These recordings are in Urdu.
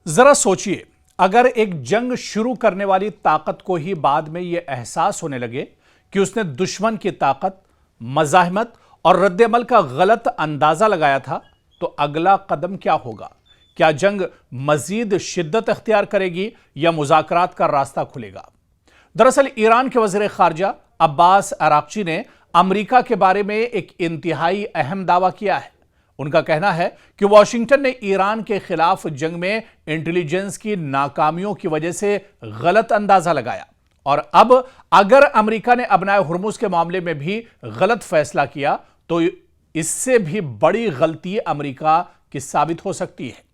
ذرا سوچئے، اگر ایک جنگ شروع کرنے والی طاقت کو ہی بعد میں یہ احساس ہونے لگے کہ اس نے دشمن کی طاقت، مزاحمت اور رد عمل کا غلط اندازہ لگایا تھا تو اگلا قدم کیا ہوگا؟ کیا جنگ مزید شدت اختیار کرے گی یا مذاکرات کا راستہ کھلے گا؟ دراصل ایران کے وزیر خارجہ عباس عراقچی نے امریکہ کے بارے میں ایک انتہائی اہم دعویٰ کیا ہے۔ ان کا کہنا ہے کہ واشنگٹن نے ایران کے خلاف جنگ میں انٹیلیجنس کی ناکامیوں کی وجہ سے غلط اندازہ لگایا، اور اب اگر امریکہ نے ابنائے ہرمز کے معاملے میں بھی غلط فیصلہ کیا تو اس سے بھی بڑی غلطی امریکہ کی ثابت ہو سکتی ہے۔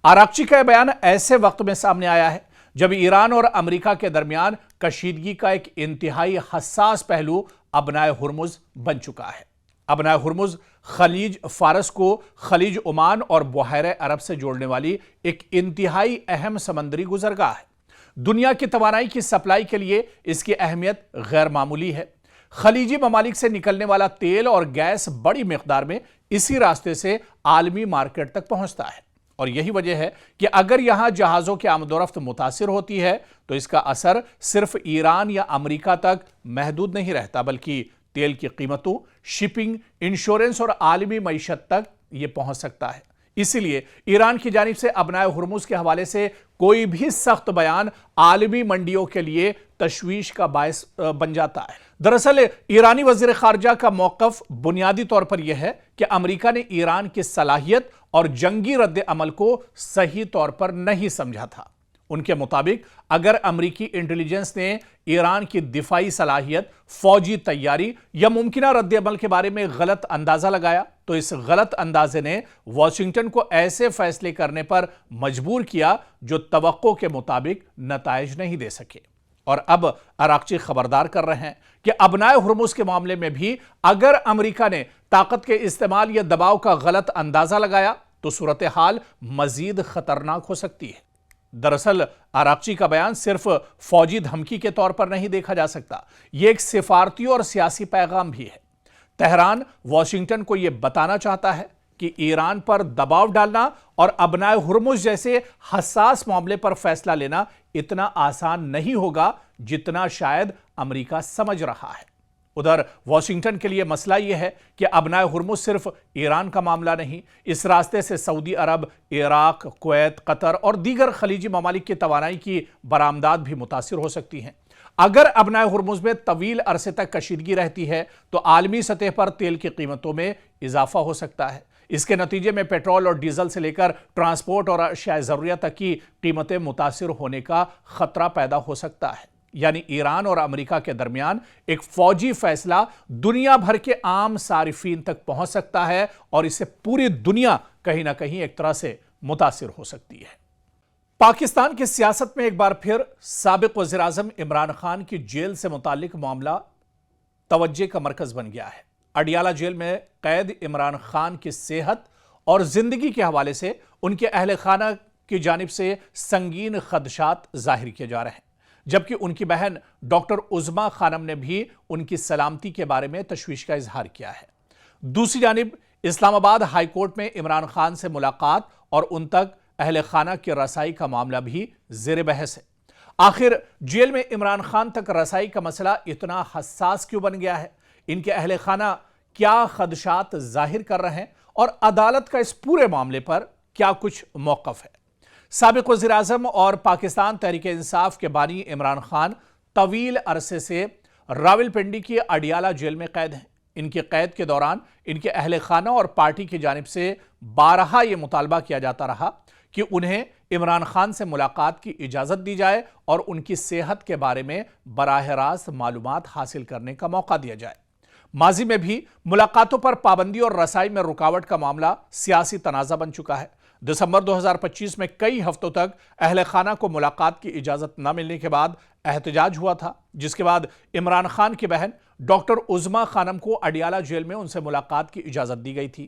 عراقچی کا یہ بیان ایسے وقت میں سامنے آیا ہے جب ایران اور امریکہ کے درمیان کشیدگی کا ایک انتہائی حساس پہلو ابنائے ہرمز بن چکا ہے۔ ابنائے ہرمز خلیج فارس کو خلیج عمان اور بحیرہ عرب سے جوڑنے والی ایک انتہائی اہم سمندری گزرگاہ ہے۔ دنیا کی توانائی کی سپلائی کے لیے اس کی اہمیت غیر معمولی ہے۔ خلیجی ممالک سے نکلنے والا تیل اور گیس بڑی مقدار میں اسی راستے سے عالمی مارکیٹ تک پہنچتا ہے، اور یہی وجہ ہے کہ اگر یہاں جہازوں کی آمد و رفت متاثر ہوتی ہے تو اس کا اثر صرف ایران یا امریکہ تک محدود نہیں رہتا، بلکہ تیل کی قیمتوں، شپنگ، انشورنس اور عالمی معیشت تک یہ پہنچ سکتا ہے۔ اسی لیے ایران کی جانب سے ابنائے ہرمز کے حوالے سے کوئی بھی سخت بیان عالمی منڈیوں کے لیے تشویش کا باعث بن جاتا ہے۔ دراصل ایرانی وزیر خارجہ کا موقف بنیادی طور پر یہ ہے کہ امریکہ نے ایران کی صلاحیت اور جنگی رد عمل کو صحیح طور پر نہیں سمجھا تھا۔ ان کے مطابق اگر امریکی انٹیلیجنس نے ایران کی دفاعی صلاحیت، فوجی تیاری یا ممکنہ رد عمل کے بارے میں غلط اندازہ لگایا تو اس غلط اندازے نے واشنگٹن کو ایسے فیصلے کرنے پر مجبور کیا جو توقع کے مطابق نتائج نہیں دے سکے۔ اور اب عراقچی خبردار کر رہے ہیں کہ ابنائے ہرمز کے معاملے میں بھی اگر امریکہ نے طاقت کے استعمال یا دباؤ کا غلط اندازہ لگایا تو صورتحال مزید خطرناک ہو سکتی ہے۔ دراصل عراقچی کا بیان صرف فوجی دھمکی کے طور پر نہیں دیکھا جا سکتا، یہ ایک سفارتی اور سیاسی پیغام بھی ہے۔ تہران واشنگٹن کو یہ بتانا چاہتا ہے کہ ایران پر دباؤ ڈالنا اور ابنائے ہرمز جیسے حساس معاملے پر فیصلہ لینا اتنا آسان نہیں ہوگا جتنا شاید امریکہ سمجھ رہا ہے۔ ادھر واشنگٹن کے لیے مسئلہ یہ ہے کہ ابنائے ہرمز صرف ایران کا معاملہ نہیں، اس راستے سے سعودی عرب، عراق، کویت، قطر اور دیگر خلیجی ممالک کی توانائی کی برآمدات بھی متاثر ہو سکتی ہیں۔ اگر ابنائے ہرمز میں طویل عرصے تک کشیدگی رہتی ہے تو عالمی سطح پر تیل کی قیمتوں میں اضافہ ہو سکتا ہے۔ اس کے نتیجے میں پیٹرول اور ڈیزل سے لے کر ٹرانسپورٹ اور اشیاء ضروریہ تک کی قیمتیں متاثر ہونے کا خطرہ پیدا ہو سکتا ہے۔ یعنی ایران اور امریکہ کے درمیان ایک فوجی فیصلہ دنیا بھر کے عام صارفین تک پہنچ سکتا ہے، اور اس سے پوری دنیا کہیں نہ کہیں ایک طرح سے متاثر ہو سکتی ہے۔ پاکستان کی سیاست میں ایک بار پھر سابق وزیر اعظم عمران خان کی جیل سے متعلق معاملہ توجہ کا مرکز بن گیا ہے۔ اڈیالہ جیل میں قید عمران خان کی صحت اور زندگی کے حوالے سے ان کے اہل خانہ کی جانب سے سنگین خدشات ظاہر کیے جا رہے ہیں، جبکہ ان کی بہن ڈاکٹر عظمیٰ خانم نے بھی ان کی سلامتی کے بارے میں تشویش کا اظہار کیا ہے۔ دوسری جانب اسلام آباد ہائی کورٹ میں عمران خان سے ملاقات اور ان تک اہل خانہ کی رسائی کا معاملہ بھی زیر بحث ہے۔ آخر جیل میں عمران خان تک رسائی کا مسئلہ اتنا حساس کیوں بن گیا ہے؟ ان کے اہل خانہ کیا خدشات ظاہر کر رہے ہیں، اور عدالت کا اس پورے معاملے پر کیا کچھ موقف ہے؟ سابق وزیر اعظم اور پاکستان تحریک انصاف کے بانی عمران خان طویل عرصے سے راولپنڈی کی اڈیالہ جیل میں قید ہیں۔ ان کی قید کے دوران ان کے اہل خانہ اور پارٹی کی جانب سے بارہا یہ مطالبہ کیا جاتا رہا کہ انہیں عمران خان سے ملاقات کی اجازت دی جائے اور ان کی صحت کے بارے میں براہ راست معلومات حاصل کرنے کا موقع دیا جائے۔ ماضی میں بھی ملاقاتوں پر پابندی اور رسائی میں رکاوٹ کا معاملہ سیاسی تنازع بن چکا ہے۔ دسمبر 2025 میں کئی ہفتوں تک اہل خانہ کو ملاقات کی اجازت نہ ملنے کے بعد احتجاج ہوا تھا، جس کے بعد عمران خان کی بہن ڈاکٹر عظمیٰ خانم کو اڈیالہ جیل میں ان سے ملاقات کی اجازت دی گئی تھی۔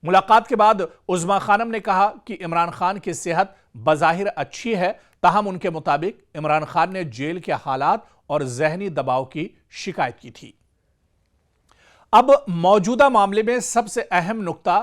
ملاقات کے بعد عظمیٰ خانم نے کہا کہ عمران خان کی صحت بظاہر اچھی ہے، تاہم ان کے مطابق عمران خان نے جیل کے حالات اور ذہنی دباؤ کی شکایت کی تھی۔ اب موجودہ معاملے میں سب سے اہم نقطہ